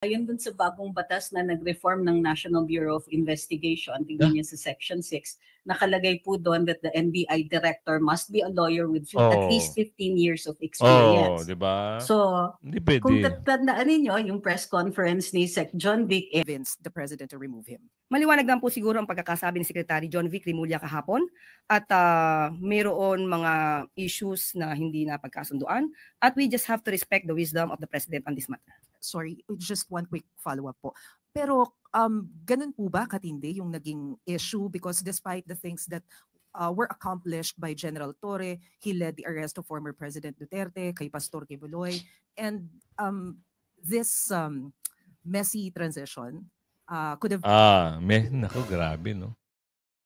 Ayon dun sa bagong batas na nag-reform ng National Bureau of Investigation, tingnan niyo sa Section 6, nakalagay po doon that the NBI director must be a lawyer with at least 15 years of experience. di ba? So, Hindi kung pwede. tatandaan ninyo yung press conference ni Sec. John Vic convinced the president to remove him. Maliwanag lang po siguro ang pagkakasabi ni Secretary John Vic Rimulya kahapon at mayroon mga issues na hindi na pagkasunduan at we just have to respect the wisdom of the president on this matter. Sorry, just one quick follow-up po. Pero ganun po ba katindi yung naging issue? Because despite the things that were accomplished by General Torre, he led the arrest of former President Duterte, kay Pastor Kibuloy, and this messy transition could have... Naku, grabe, no?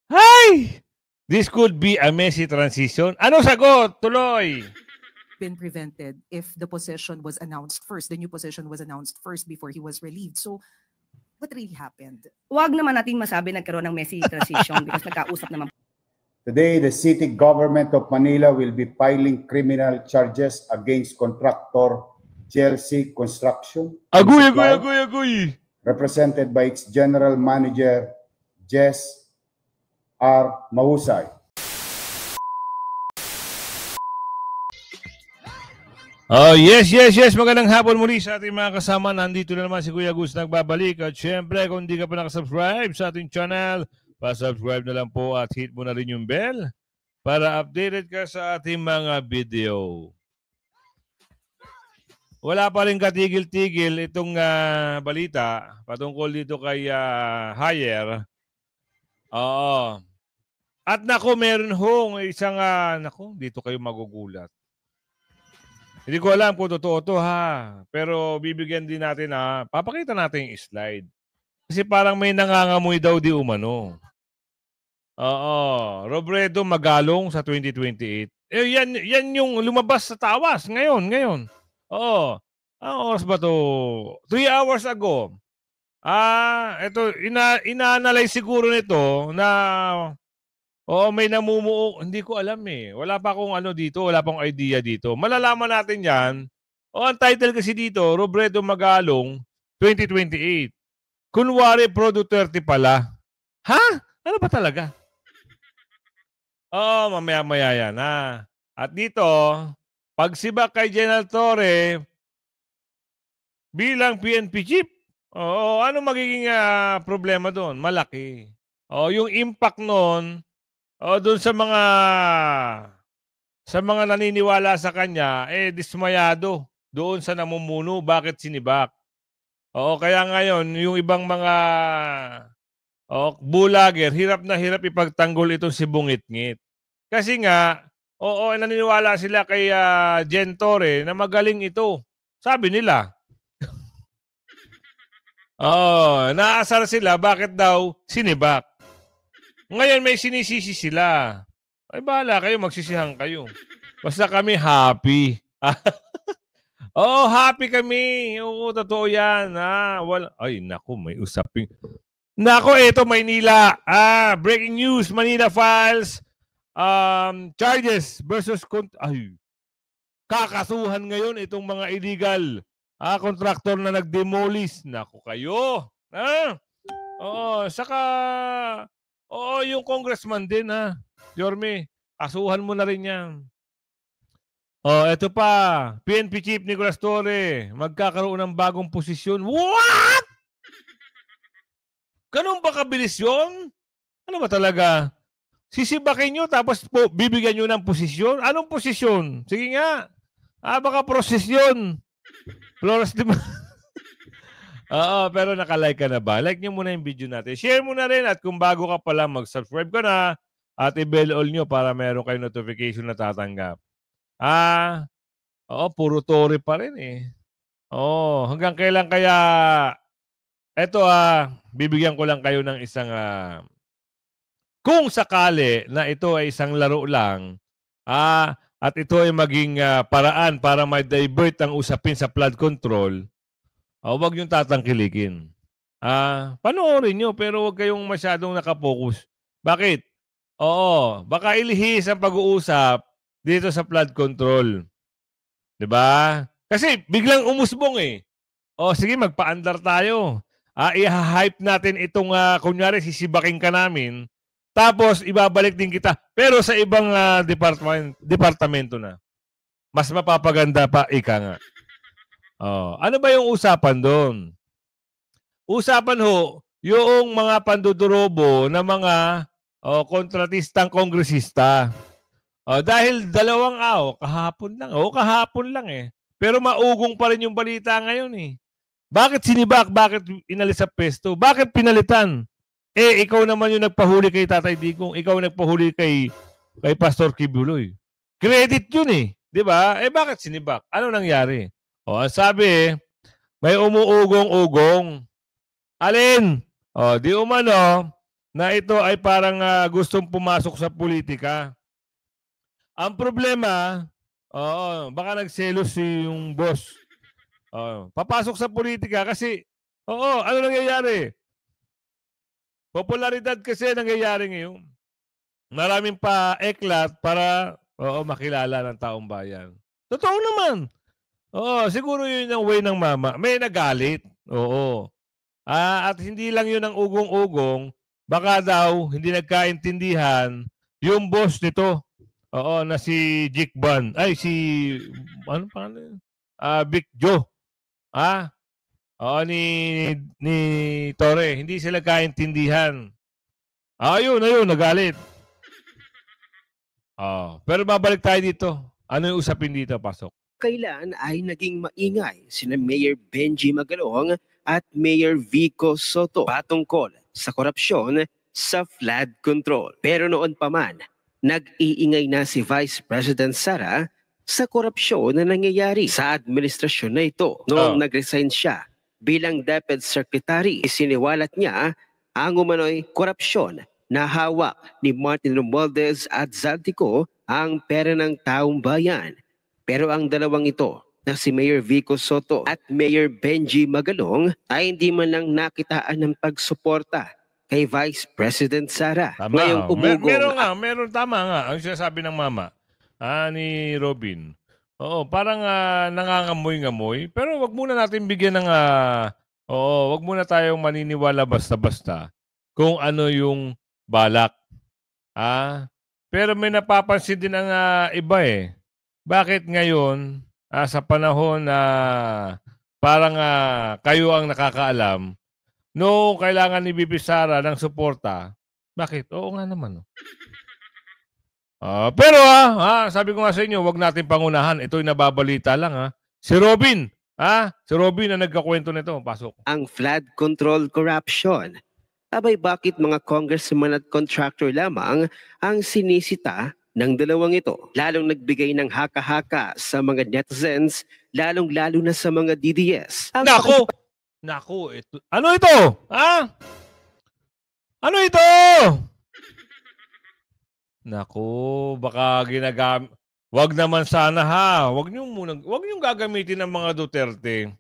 Hi! This could be a messy transition. Ano sagot? Tuloy! Been prevented if the position was announced first, the new position was announced first before he was relieved. So, what really happened? Huwag naman natin masabi nagkaroon ng messy transition because nagkausap naman. Today, the city government of Manila will be filing criminal charges against contractor Chelsea Construction. Agoy! Represented by its general manager, Jess R. Mahusay. Yes. Magandang hapon muli sa ating mga kasama. Nandito na naman si Kuya Gus nagbabalik. At syempre, kung hindi ka pa nakasubscribe sa ating channel, pa-subscribe na lang po at hit mo na rin yung bell para updated ka sa ating mga video. Wala pa rin katigil-tigil itong balita patungkol dito kay Hyer. Oo. At nako, meron hong isang, dito kayo magugulat. Hindi ko alam kung totoo to ha. Pero bibigyan din natin papakita natin yung slide. Kasi parang may nangangamoy daw di umano. Oo. Robredo magalong sa 2028. Yan yung lumabas sa tawas ngayon. Oo. Ang oras ba to? 3 hours ago. Ito, ina-analyze siguro nito na may namumuo. Hindi ko alam eh. Wala pa akong dito. Wala pang idea dito. Malalaman natin yan. Ang title kasi dito, Robredo Magalong 2028. Kunwari Pro Duterte pala. Ha? Ano ba talaga? Mamaya-maya yan ha. At dito, pagsibak kay General Torre bilang PNP chief. Ano magiging problema doon? Malaki. Yung impact noon, doon sa mga naniniwala sa kanya, dismayado doon sa namumuno. Bakit sinibak? Kaya ngayon, yung ibang mga bulager, hirap na hirap ipagtanggol itong si Bungit-ngit. Kasi nga, naniniwala sila kay Jen Torre na magaling ito. Sabi nila. Naasar sila. Bakit daw sinibak? Ngayon may sinisisi sila. Ay bahala kayo, magsisihan kayo. Basta kami happy. Happy kami. Oo, totoo yan. Ay, naku, may usaping. Naku, ito, Maynila. Breaking news, Manila files. Charges versus... kakasuhan ngayon itong mga illegal contractor na nag-demolish. Naku kayo. Saka... yung congressman din Yorme, kasuhan mo na rin yan. Ito pa, PNP Chief Nicolas Torre, magkakaroon ng bagong posisyon. What? Ganun ba kabilis yun? Ano ba talaga? Sisibakin nyo tapos bibigyan nyo ng posisyon? Anong posisyon? Sige nga. Baka prosesyon. Flores de pero nakalike ka na ba? Like nyo muna yung video natin. Share mo na rin at kung bago ka pala, mag-subscribe ka na at i-bell all nyo para meron kayong notification na tatanggap. Puro Torre pa rin eh. Hanggang kailan kaya eto bibigyan ko lang kayo ng isang kung sakali na ito ay isang laro lang at ito ay maging paraan para ma-divert ang usapin sa flood control, huwag niyong tatangkilikin. Panoorin nyo pero huwag kayong masyadong nakapokus. Bakit? Baka ilihis ang pag-uusap dito sa flood control. 'Di ba? Kasi biglang umusbong eh. O sige, magpa-andar tayo. I-hype natin itong, kunyari, sisibaking ka namin. Tapos, ibabalik din kita. Pero sa ibang departamento na. Mas mapapaganda pa, ika nga. Ano ba yung usapan doon? Usapan ho, yung mga pandudurobo na mga kontratistang kongresista. Dahil 2 kahapon lang eh. Pero maugong pa rin yung balita ngayon eh. Bakit sinibak? Bakit inalis sa pesto? Bakit pinalitan? Ikaw naman yung nagpahuli kay Tatay Digong. Ikaw nagpahuli kay Pastor Kibuloy. Credit yun eh. Di ba? Bakit sinibak? Ano nangyari? Ang sabi may umuugong-ugong. Alin? Di umano na ito ay parang gustong pumasok sa politika. Ang problema, baka nagselos yung boss. Papasok sa politika kasi, ano nangyayari? Popularidad kasi nangyayari ngayon. Maraming pa-eklat para makilala ng taong bayan. Totoo naman. Siguro yun yung way ng mama. May nagalit. At hindi lang yun ang ugong-ugong, baka daw hindi nagkaintindihan yung boss nito. Na si Jikban. Ano pangalan? Big Joe. Ni Torre. Hindi sila kaintindihan. Ayun, nagalit. Pero babalik tayo dito. Ano yung usapin dito, pasok? Kailan ay naging maingay sina Mayor Benji Magalong at Mayor Vico Soto patungkol sa korupsyon sa flood control. Pero noon pa man, nag-iingay na si Vice President Sara sa korupsyon na nangyayari sa administrasyon na ito. Noong nag-resign siya bilang DepEd Secretary, isiniwalat niya ang umano'y korupsyon na hawak ni Martin Romualdez at Zaltico ang pera ng taong bayan. Pero ang dalawang ito na si Mayor Vico Soto at Mayor Benji Magalong ay hindi man lang nakitaan ng pagsuporta kay Vice President Sara. Tama. Ngayong umugong Meron tama nga. Ang sinasabi ng mama ni Robin. Parang nangangamoy-ngamoy. Pero wag muna natin bigyan ng wag muna tayong maniniwala basta-basta kung ano yung balak. Pero may napapansin din ang iba eh. Bakit ngayon, sa panahon na parang kayo ang nakakaalam, no kailangan ni Bibi Sara ng suporta, bakit? Oo nga naman. Pero sabi ko nga sa inyo, wag natin pangunahan. Ito'y nababalita lang. Si Robin, si Robin na nagkakwento nito. Pasok. ang flood control corruption. Abay bakit mga congressman at contractor lamang ang sinisita ng dalawang ito? Lalong nagbigay ng haka-haka sa mga netizens, lalong-lalo na sa mga DDS. Naku, ito. Ano ito? Ano ito? Naku, baka ginagamit. Wag naman sana Wag niyong gagamitin ng mga Duterte.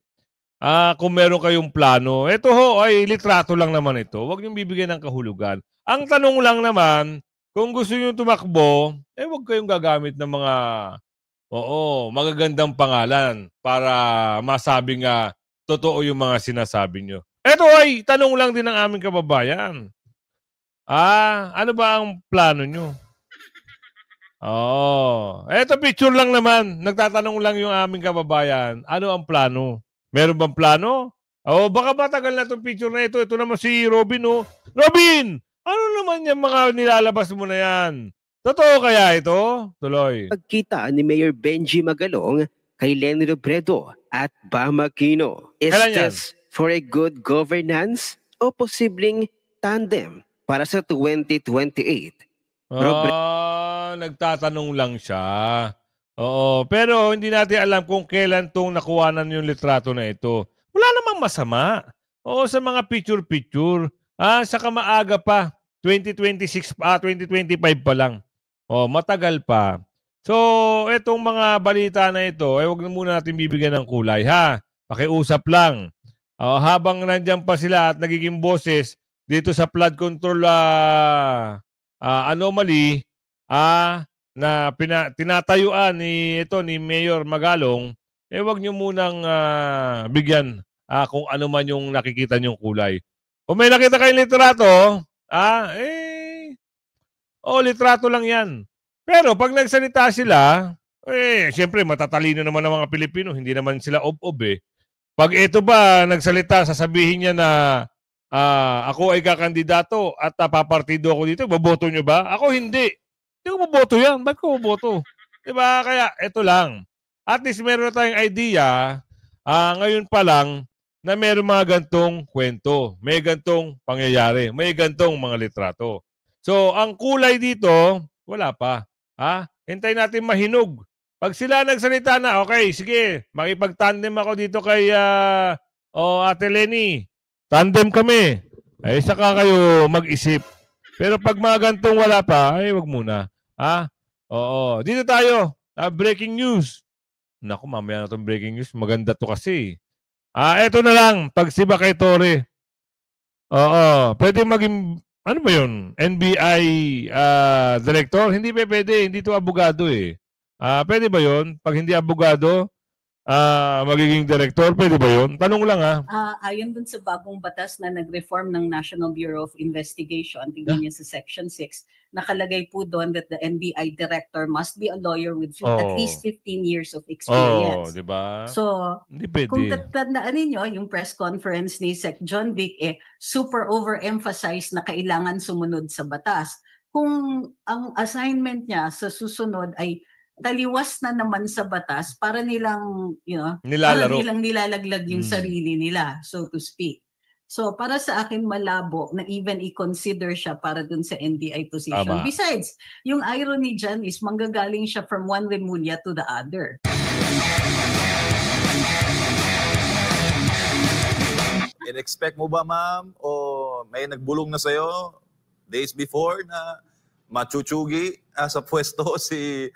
Kung meron kayong plano. Ito ay litrato lang naman ito. Wag niyong bibigyan ng kahulugan. Ang tanong lang naman, kung gusto niyo tumakbo, wag kayong gagamit ng mga magagandang pangalan para masabing totoo yung mga sinasabi niyo. Ito ay tanong lang din ng aming kababayan. Ano ba ang plano niyo? Eto picture lang naman. Nagtatanong lang yung aming kababayan. Ano ang plano? Meron bang plano? Baka matagal na itong picture na ito. Ito naman si Robin, Robin! Ano naman yung mga nilalabas mo na yan? Totoo kaya ito? Tuloy. Pagkita ni Mayor Benji Magalong kay Leni Robredo at Bam Aquino. Is Kailan yan? this for a good governance o posibleng tandem para sa 2028? Nagtatanong lang siya. Pero hindi natin alam kung kailan itong nakuhanan yung litrato na ito. Wala namang masama. Sa mga picture-picture. Saka maaga pa. 2026 2025 pa lang. Matagal pa. So, itong mga balita na ito, wag na muna natin bibigyan ng kulay, Pakiusap lang. Habang nandyan pa sila at nagiging boses dito sa flood control anomaly, na tinatayuan ni Mayor Magalong, wag nyo munang bigyan kung ano man yung nakikita niyong kulay. Kung may nakita kayong litrato, litrato lang yan. Pero pag nagsalita sila, siyempre matatalino naman ang mga Pilipino, hindi naman sila ob-ob eh. Pag ito ba nagsalita, sasabihin niya na ako ay kakandidato at papartido ako dito, boboto niyo ba? Ako hindi. Hindi ko boboto yan. Ba't ko boboto? Diba? Kaya ito lang. At least meron na tayong idea ngayon pa lang na meron mga gantong kwento. May gantong pangyayari. May gantong mga litrato. So, ang kulay dito, wala pa. Hintayin natin mahinog. Pag sila nagsalita na, okay, sige, makipag-tandem ako dito kay Ate Lenny. Tandem kami. Ay, saka kayo mag-isip. Pero pag mga gantong wala pa, ay, wag muna. Oo. Dito tayo. Breaking news. Naku, mamaya na itong breaking news. Maganda to kasi. Eto na lang. Pagsiba kay Torre. Oo. Pwede maging, ano ba yun? NBI director? Hindi pa pwede. Hindi to abogado eh. Pwede ba yun? Pag hindi abogado, magiging director, pwede ba yun? Tanong lang ayon dun sa bagong batas na nag-reform ng National Bureau of Investigation, tingnan niyo sa Section 6, nakalagay po doon that the NBI director must be a lawyer with at least 15 years of experience. Diba? So, hindi pwede. Kung tatandaan ninyo, yung press conference ni Sec. John Vic, super overemphasize na kailangan sumunod sa batas. Kung ang assignment niya sa susunod ay taliwas na naman sa batas para nilang, para nilang nilalaglag yung sarili nila, so to speak. So, para sa akin malabo na even i-consider siya para dun sa NBI position. Tama. Besides, yung irony dyan is manggagaling siya from one Remulla to the other. In-expect mo ba, ma'am, o may nagbulong na sa'yo days before na machuchugi sa pwesto si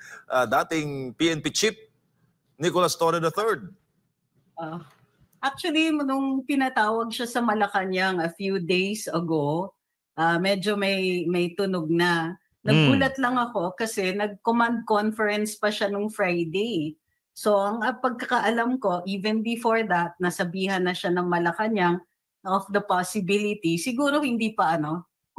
dating PNP chief Nicolas Torre III? Actually, nung pinatawag siya sa Malacanang a few days ago, medyo may tunog na. Naggulat lang ako kasi nag-command conference pa siya nung Friday. So, ang pagkakaalam ko, even before that, nasabihan na siya ng Malacanang of the possibility. Siguro hindi pa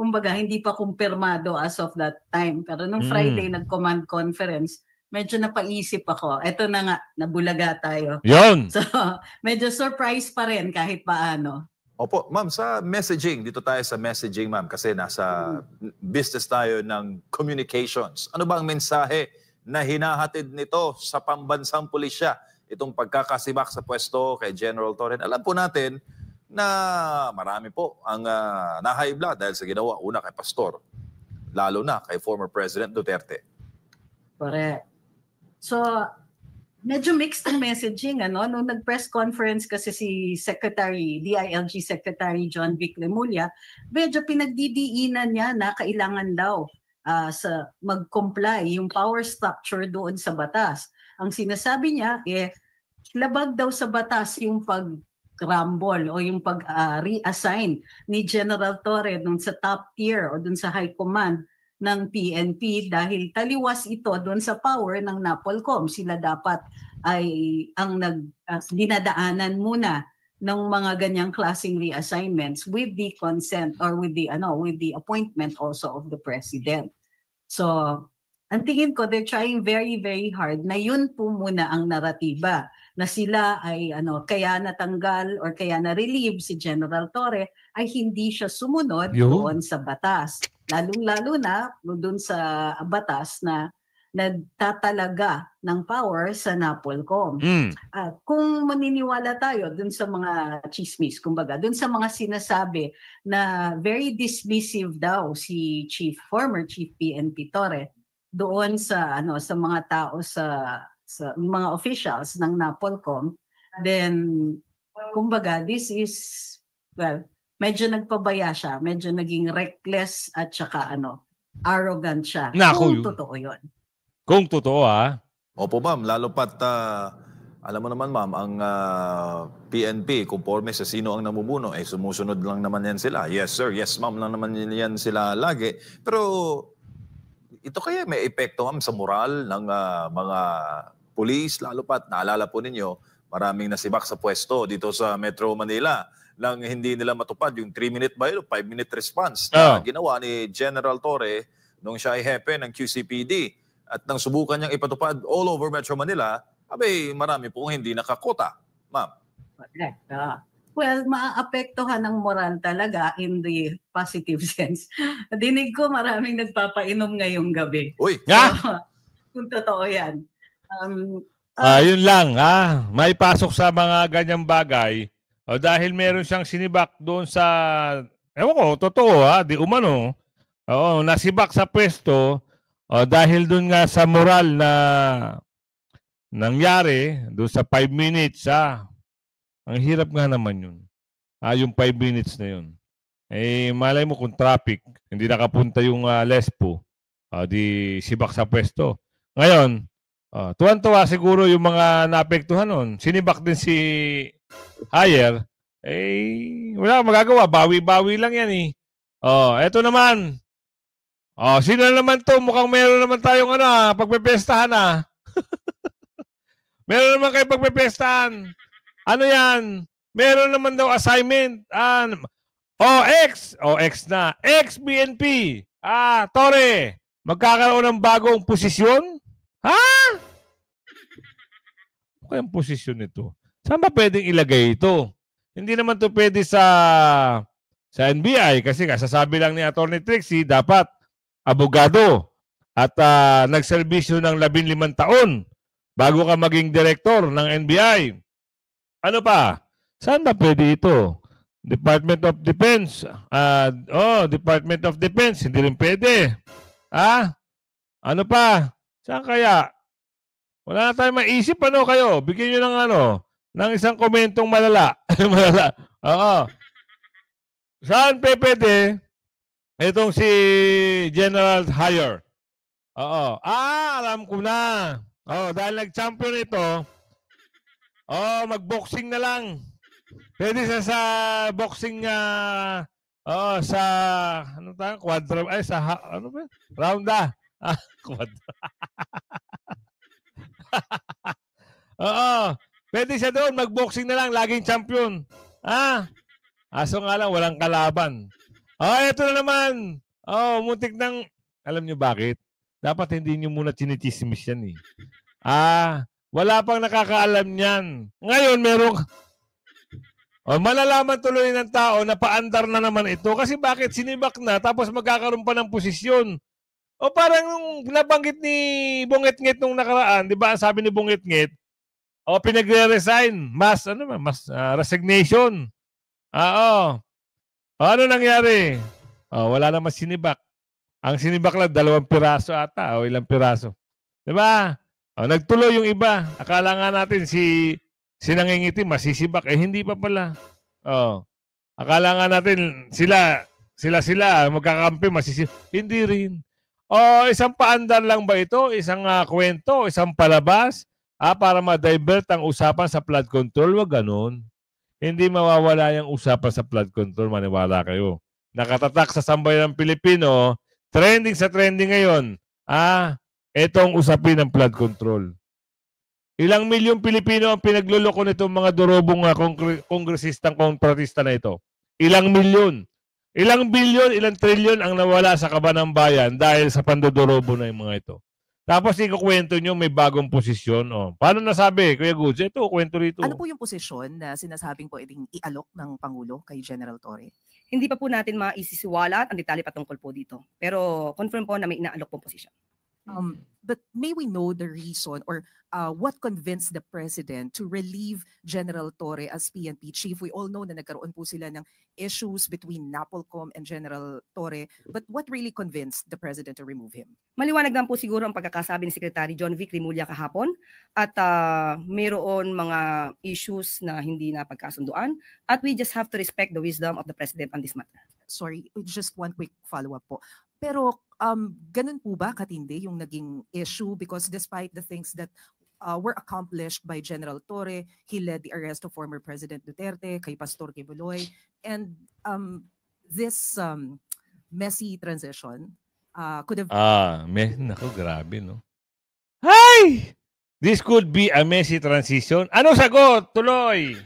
kumbaga hindi pa kumpirmado as of that time. Pero nung Friday, nag-command conference, medyo napaisip ako. Eto na nga, nabulaga tayo. Yon. So, medyo surprise pa rin kahit paano. Opo, ma'am, sa messaging, dito tayo sa messaging, ma'am, kasi nasa business tayo ng communications. Ano ba ang mensahe na hinahatid nito sa pambansang pulisya? Itong pagkakasibak sa pwesto kay General Torre. Alam po natin na marami po ang na-high blood dahil sa ginawa. Una kay Pastor, lalo na kay former President Duterte. Correct. So, medyo mixed ang messaging. Nung nag-press conference kasi si DILG Secretary John Vic Remulla, medyo pinagdidiinan niya na kailangan daw sa mag-comply yung power structure doon sa batas. Ang sinasabi niya, labag daw sa batas yung pag-rumble o yung pag-reassign ni General Torre dun sa top tier o dun sa high command ng PNP dahil taliwas ito doon sa power ng NAPOLCOM. Sila dapat ay ang dinadaanan muna ng mga ganyang klaseng reassignments with the consent or with the appointment also of the president. So, ang tingin ko, they're trying very, very hard na yun po muna ang naratiba na sila ay kaya natanggal or kaya na-relieve si General Torre ay hindi siya sumunod doon sa batas. Lalong-lalo na doon sa batas na nagtatalaga ng power sa NAPOLCOM. Kung maniniwala tayo doon sa mga chismis, kumbaga, doon sa mga sinasabi na very dismissive daw si former Chief PNP Torre doon sa mga tao sa mga officials ng NAPOLCOM, then kumbaga this is medyo nagpabaya siya, medyo naging reckless at saka arrogant siya. Kung totoo yun. Kung totoo Opo ma'am, lalo pat alam mo naman ma'am, ang PNP, conforme sa sino ang namumuno, sumusunod lang naman yan sila. Yes sir, yes ma'am lang naman yan sila lagi. Pero ito kaya may epekto ma'am sa moral ng mga pulis, lalo pat naalala po ninyo, Maraming nasibak sa pwesto dito sa Metro Manila lang hindi nila matupad yung 3-minute bail, 5-minute response na ginawa ni General Torre nung siya ay hepe ng QCPD. At nang subukan niyang ipatupad all over Metro Manila, abay marami pong hindi nakakota. Ma'am. Correct. Well, maaapektuhan ng moral talaga in the positive sense. Dinig ko maraming nagpapainom ngayong gabi. Uy! Kung totoo yan. Yun lang, may pasok sa mga ganyang bagay. Dahil meron siyang sinibak doon sa, ewan ko, totoo di umano. Nasibak sa pwesto dahil doon nga sa moral na nangyari doon sa 5 minutes. Ang hirap nga naman yun. Yung 5 minutes na yun. Malay mo kung traffic, hindi nakapunta yung Lespo, di sibak sa pwesto. Ngayon, tuwan-tuwa siguro yung mga naapektuhan nun. Sinibak din si Hayer. Wala magagawa. Bawi-bawi lang yan eto naman. Sino naman to? Mukhang meron naman tayong pagpepestahan meron naman kayo pagpepestahan. Ano yan? Meron naman daw assignment. X na. Ex-BNP. Torre. Magkakaroon ng bagong posisyon? Ano kayang posisyon nito? Saan ba pwedeng ilagay ito? Hindi naman to pwede sa NBI kasi kasasabi lang ni Atty. Trixie dapat abogado at nagserbisyo ng 15 taon bago ka maging direktor ng NBI. Ano pa? Saan ba pwede ito? Department of Defense. Department of Defense. Hindi rin pwede. Ano pa? Saan kaya? Wala na tayong maisip. Ano kayo? Bigyan nyo ng isang komentong malala. Malala. Saan pwede? Itong si General Hayer. Alam ko na. Dahil nag-champion ito, mag-boxing na lang. Pwede sa boxing sa quadra rounda. Quadra. Pwede siya doon mag-boxing na lang, laging champion. Aso nga lang walang kalaban. Ito na naman. Muntik ng alam niyo bakit? Dapat hindi niyo muna chinichismis yan wala pang nakakaalam niyan. Ngayon, merong malalaman tuloy ng tao na paandar na naman ito. Kasi bakit sinibak na tapos magkakaroon pa ng posisyon? Parang nung nabanggit ni Bungit-Ngit nung nakaraan, di ba? Sabi ni Bungit-Ngit, pinagre-resign. Mas resignation. Ano nangyari? Wala naman sinibak. Ang sinibak lang, 2 piraso ata o ilang piraso. Di ba? Nagtuloy yung iba. Akala nga natin si Nangingitim masisibak. Hindi pa pala. Akala nga natin sila magkakampi masisibak. Hindi rin. Isang paandar lang ba ito? Isang kwento? Isang palabas? Para ma-divert ang usapan sa flood control? Wag ganun. Hindi mawawala yung usapan sa flood control. Maniwala kayo. Nakatatak sa sambayan ng Pilipino, trending sa trending ngayon. Itong usapin ng flood control. Ilang milyong Pilipino ang pinagluloko nitong mga durobong kongresistang kontratista na ito? Ilang milyon? Ilang bilyon, ilang trilyon ang nawala sa kaban ng bayan dahil sa pandodorobo na yung mga ito. Tapos ikukwento nyo may bagong posisyon. Paano nasabi, Kuya Goods? Ito, kwento rito. Ano po yung posisyon na sinasabing pwedeng ialok ng Pangulo kay General Torre? Hindi pa po natin maisisiwalat ang detalye patungkol po dito. Pero confirm po na may inaalok pong posisyon. But may we know the reason or what convinced the President to relieve General Torre as PNP Chief? We all know na nagkaroon po sila ng issues between NAPOLCOM and General Torre. But what really convinced the President to remove him? Maliwanag lang po siguro ang pagkakasabi ni Secretary John Vic Rimulya kahapon at mayroon mga issues na hindi na pagkasunduan at we just have to respect the wisdom of the President on this matter. Sorry, just one quick follow-up po. Pero ganun po ba katindi yung naging issue? Because despite the things that were accomplished by General Torre, he led the arrest of former President Duterte, kay Pastor Kibuloy, and this messy transition could have... Naku, grabe, no? Hay! this could be a messy transition. Ano sagot? Tuloy.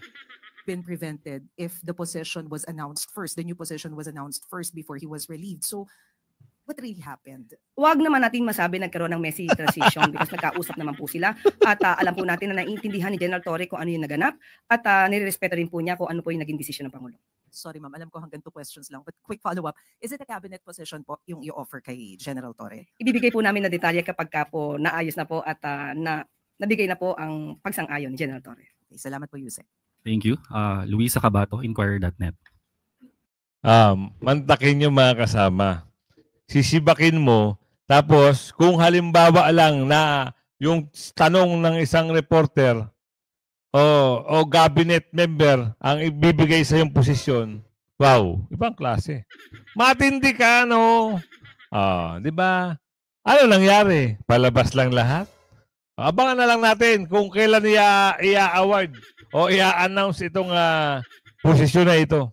Been prevented if the position was announced first, the new position was announced first before he was relieved. So what really happened? Huwag naman natin masabi nagkaroon ng messy transition because nagkausap naman po sila at alam po natin na naiintindihan ni General Torre kung ano yung naganap at nirerespeto rin po niya kung ano po yung naging desisyon ng Pangulo. Sorry ma'am, alam ko hanggang 2 questions lang, but quick follow-up. Is it a cabinet position po yung i-offer kay General Torre? Ibibigay po namin na detalye kapag ka po naayos na po at nabigay na po ang pagsang-ayon ni General Torre. Okay, salamat po, Yusek. Thank you. Luisa Cabato, Inquirer.net. Mantakin yung mga kasama. Sisibakin mo, tapos kung halimbawa lang na yung tanong ng isang reporter o cabinet member ang ibibigay sa yung posisyon, wow, ibang klase. Matindi ka, no? Di ba? Ano nangyari? Palabas lang lahat? Abangan na lang natin kung kailan i-award o i-announce itong posisyon na ito.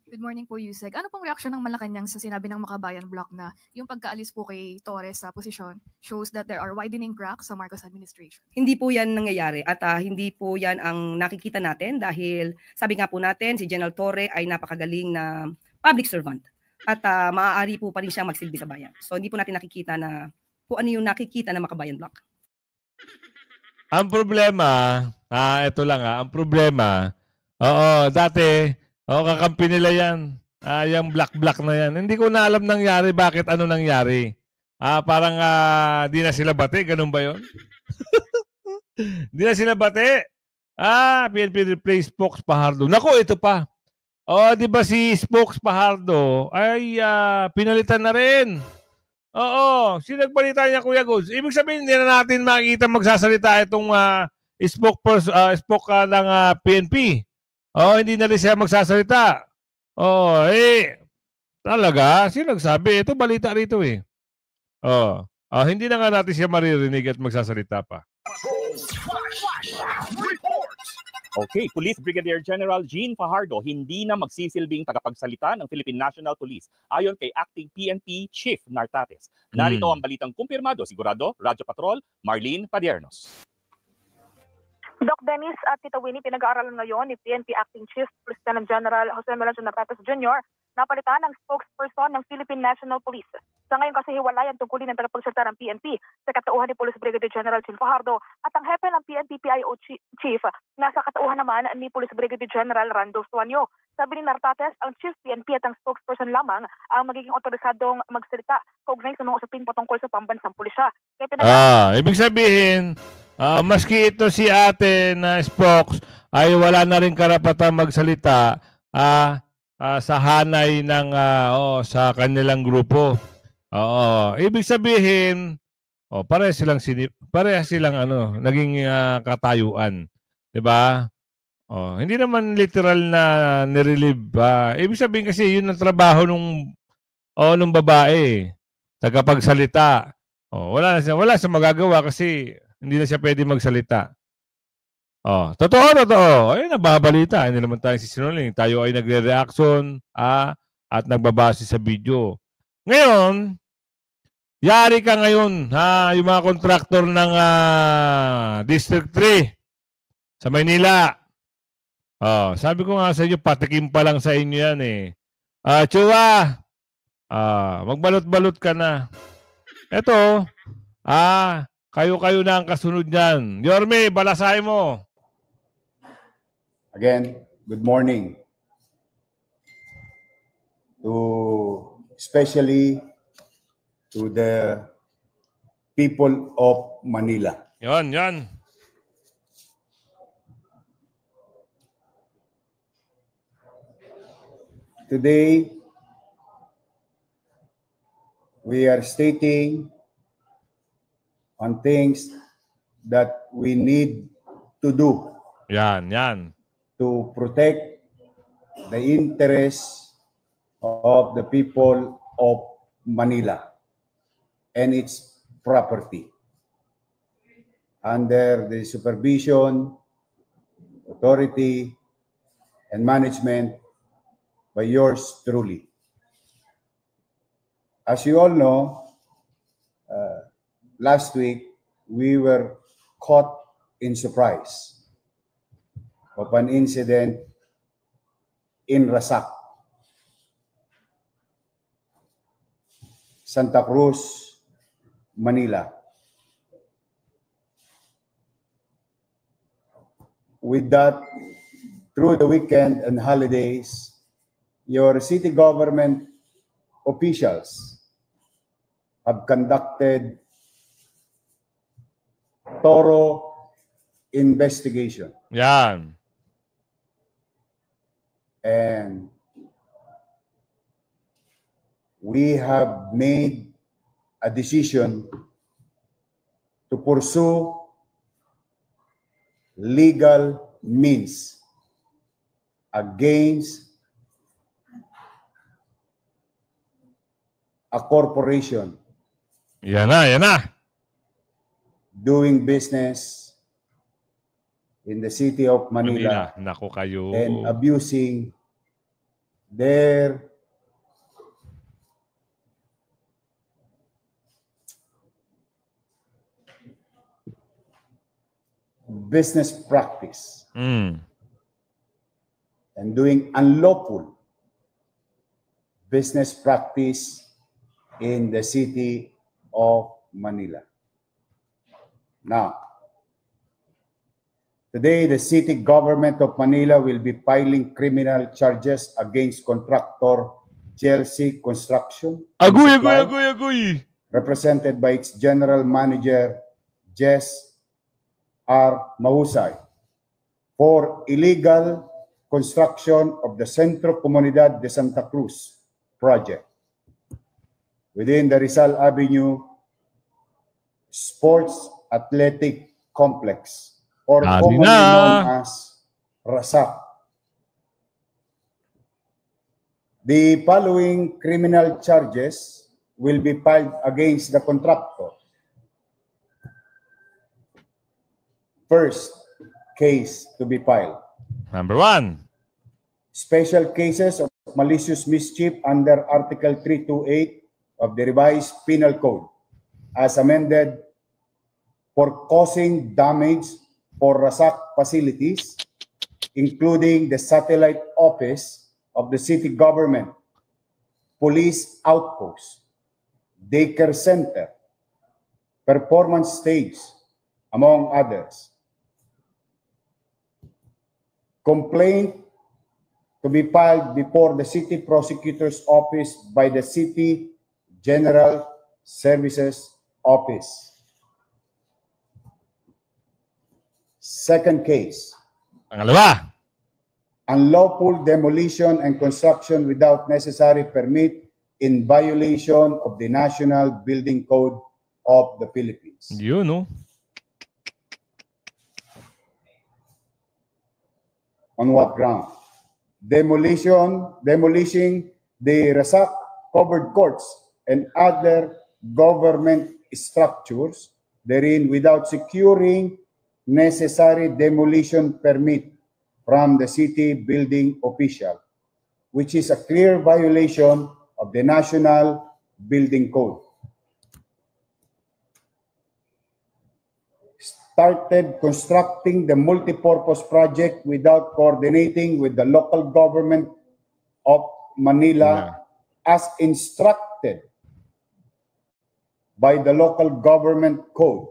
Good morning po, Yusek. Ano pong reaksyon ng Malacanang sa sinabi ng Makabayan Bloc na yung pagkaalis po kay Torres sa posisyon shows that there are widening cracks sa Marcos administration? Hindi po yan nangyayari at hindi po yan ang nakikita natin dahil sabi nga po natin si General Torre ay napakagaling na public servant at maaari po pa rin siyang magsilbi sa bayan. So hindi po natin nakikita na kung ano yung nakikita ng Makabayan Bloc. Ang problema, ito lang ang problema, dati, kakampi nila yan. Yung black na yan. Hindi ko na alam nangyari, bakit ano nangyari. Parang di na sila bate, ganun ba yun? Di na sila bate. PNP replace Spokes Pajardo. Naku, ito pa. Di ba si Spokes Pajardo ay pinalitan na rin. Oo, sinagbalita niya Kuya Goods. Ibig sabihin, hindi na natin makikita magsasalita itong spoke ng PNP. Hindi na rin siya magsasalita. Talaga, sino nagsabi? Ito balita rito eh. Hindi na nga natin siya maririnig at magsasalita pa. Okay, Police Brigadier General Jean Fajardo hindi na magsisilbing tagapagsalita ng Philippine National Police ayon kay Acting PNP Chief Nartates. Narito ang balitang kumpirmado, sigurado, Radyo Patrol, Marlene Padiernos. Doc Dennis at Tita Winnie, pinag-aaralan ngayon ni PNP Acting Chief Lieutenant General Jose Melanchon Nartates Jr. napalitan ng spokesperson ng Philippine National Police. Sa ngayon kasi hiwalay ang tungkulin ng tagapagsalita ng PNP sa katauhan ni Police Brigadier General Jean Fajardo at ang hepe ng PNP PIO Chief nasa katauhan naman ni Police Brigadier General Rando Suanyo. Sabi ni Nartates, ang Chief PNP at ang spokesperson lamang ang magiging otorisadong magsalita kaugnay sa mga usapin patungkol sa pambansang pulisya. Ibig sabihin, maski ito si ate na spokes ay wala na rin karapatan magsalita sa hanay ng sa kanilang grupo. Ibig sabihin, pareha silang naging katayuan, 'di ba? Hindi naman literal na nirelieve. Ibig sabihin kasi yun ang trabaho nung babae, tagapagsalita. Wala siya magagawa kasi hindi na siya pwede magsalita. Totoo. Ay, nababalita. Hindi naman tayo sisinungaling. Tayo ay nagre-reaction at nagbabase sa video. Ngayon, yari ka ngayon, yung mga kontraktor ng District 3 sa Maynila. Sabi ko nga sa inyo, patikim pa lang sa inyo yan eh. Chua, magbalot-balot ka na. Eto, kayo-kayo na ang kasunod niyan. Yorme, balasay mo. Again, good morning. Especially to the people of Manila. Yan. Today, we are stating on things that we need to do. Yan. To protect the interests of the people of Manila and its property under the supervision, authority, and management by yours truly. As you all know, last week we were caught in surprise of an incident in Rasak, Santa Cruz, Manila. With that, through the weekend and holidays, your city government officials have conducted thorough investigation. Yan. And we have made a decision to pursue legal means against a corporation Yan na, yan na. doing business in the city of Manila Nako kayo. and abusing their business practice and doing unlawful business practice in the city of Manila. Now, today the city government of Manila will be filing criminal charges against contractor Chelsea Construction, Agoy. represented by its general manager, Jess R. Mahusay, for illegal construction of the Centro Comunidad de Santa Cruz project within the Rizal Avenue Sports Athletic Complex, or commonly known as RASAC. The following criminal charges will be filed against the contractor. First case to be filed. Number 1. Special cases of malicious mischief under Article 328 of the Revised Penal Code, as amended, for causing damage for RASAC facilities, including the satellite office of the city government, police outpost, daycare center, performance stage, among others. Complaint to be filed before the city prosecutor's office by the City General Services Office. Second case. Pangalawa. Unlawful demolition and construction without necessary permit in violation of the National Building Code of the Philippines. You know. On what ground? Demolishing the RASAC covered courts and other government structures therein without securing necessary demolition permit from the city building official, which is a clear violation of the National Building Code. Started constructing the multipurpose project without coordinating with the local government of Manila as instructed by the local government code.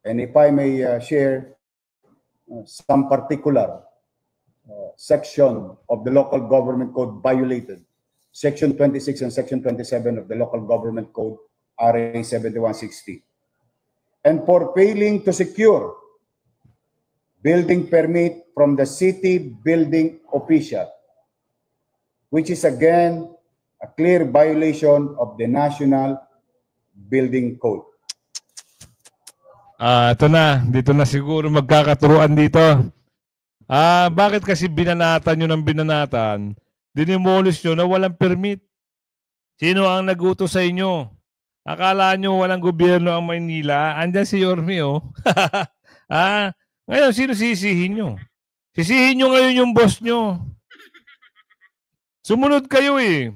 And if I may share some particular section of the local government code violated, Section 26 and Section 27 of the local government code, RA 7160. And for failing to secure building permit from the city building official, which is again a clear violation of the National Building Code. Ito na. Dito na siguro magkakaturuan dito. Bakit kasi binanatan nyo ng binanatan? Dinimolish nyo na walang permit. Sino ang nagutos sa inyo? Akala nyo walang gobyerno ang Maynila? Andyan si Yorme, oh. Ngayon, sino sisihin nyo? Sisihin nyo ngayon yung boss nyo. Sumunod kayo eh.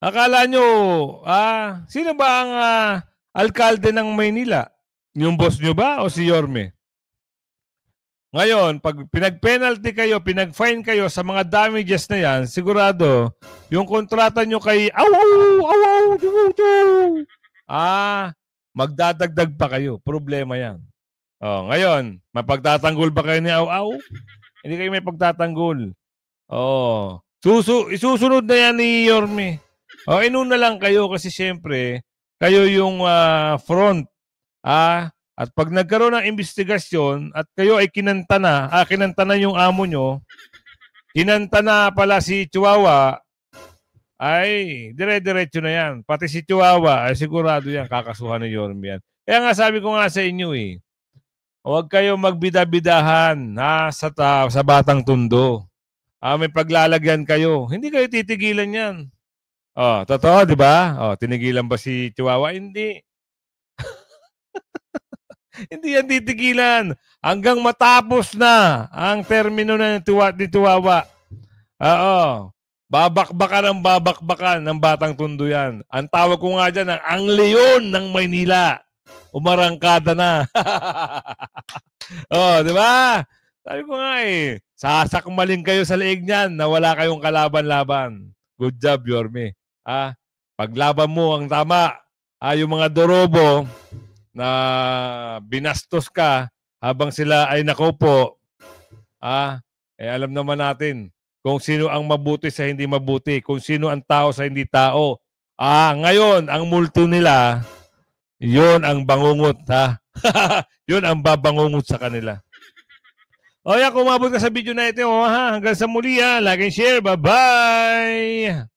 Akala nyo, sino ba alkalde ng Maynila? Yung boss nyo ba o si Yorme? Ngayon, pag pinag-penalty kayo, pinag-fine kayo sa mga damages na yan, sigurado, yung kontrata nyo kay magdadagdag pa kayo. Problema yan. Oh, ngayon, mapagtatanggol ba kayo ni Hindi kayo may pagtatanggol. Oh, isusunod na yan ni Yorme. Oh, inuna lang kayo kasi siyempre, kayo yung front. At pag nagkaroon ng investigasyon at kayo ay kinanta na yung amo nyo, kinanta na pala si Chihuahua, ay dire-diretso na yan. Pati si Chihuahua, ay sigurado yan, kakasuhan ni Yorme yan. Kaya nga sabi ko nga sa inyo huwag kayo magbida-bidahan sa Batang Tondo. May paglalagyan kayo. Hindi kayo titigilan yan. Oh, totoo, di ba? Oh, tinigilan ba si Chihuahua? Hindi. Hindi yan titigilan. Hanggang matapos na ang termino na ni Chihuahua. Oo. Babakbakan ng Batang Tondo yan. Ang tawag ko nga dyan, ang leon ng Maynila. Umarangkada na. Oh, di ba? Sabi ko nga sasakmalin kayo sa leeg niyan na wala kayong kalaban-laban. Good job, Yorme. Paglaban mo ang tama. Yung mga dorobo na binastos ka habang sila ay nakupo, alam naman natin kung sino ang mabuti sa hindi mabuti, kung sino ang tao sa hindi tao. Ngayon, ang multo nila, yun ang bangungot, yun ang babangungot sa kanila. O yan, kung umabot ka sa video na ito, hanggang sa muli, like and share. Bye-bye!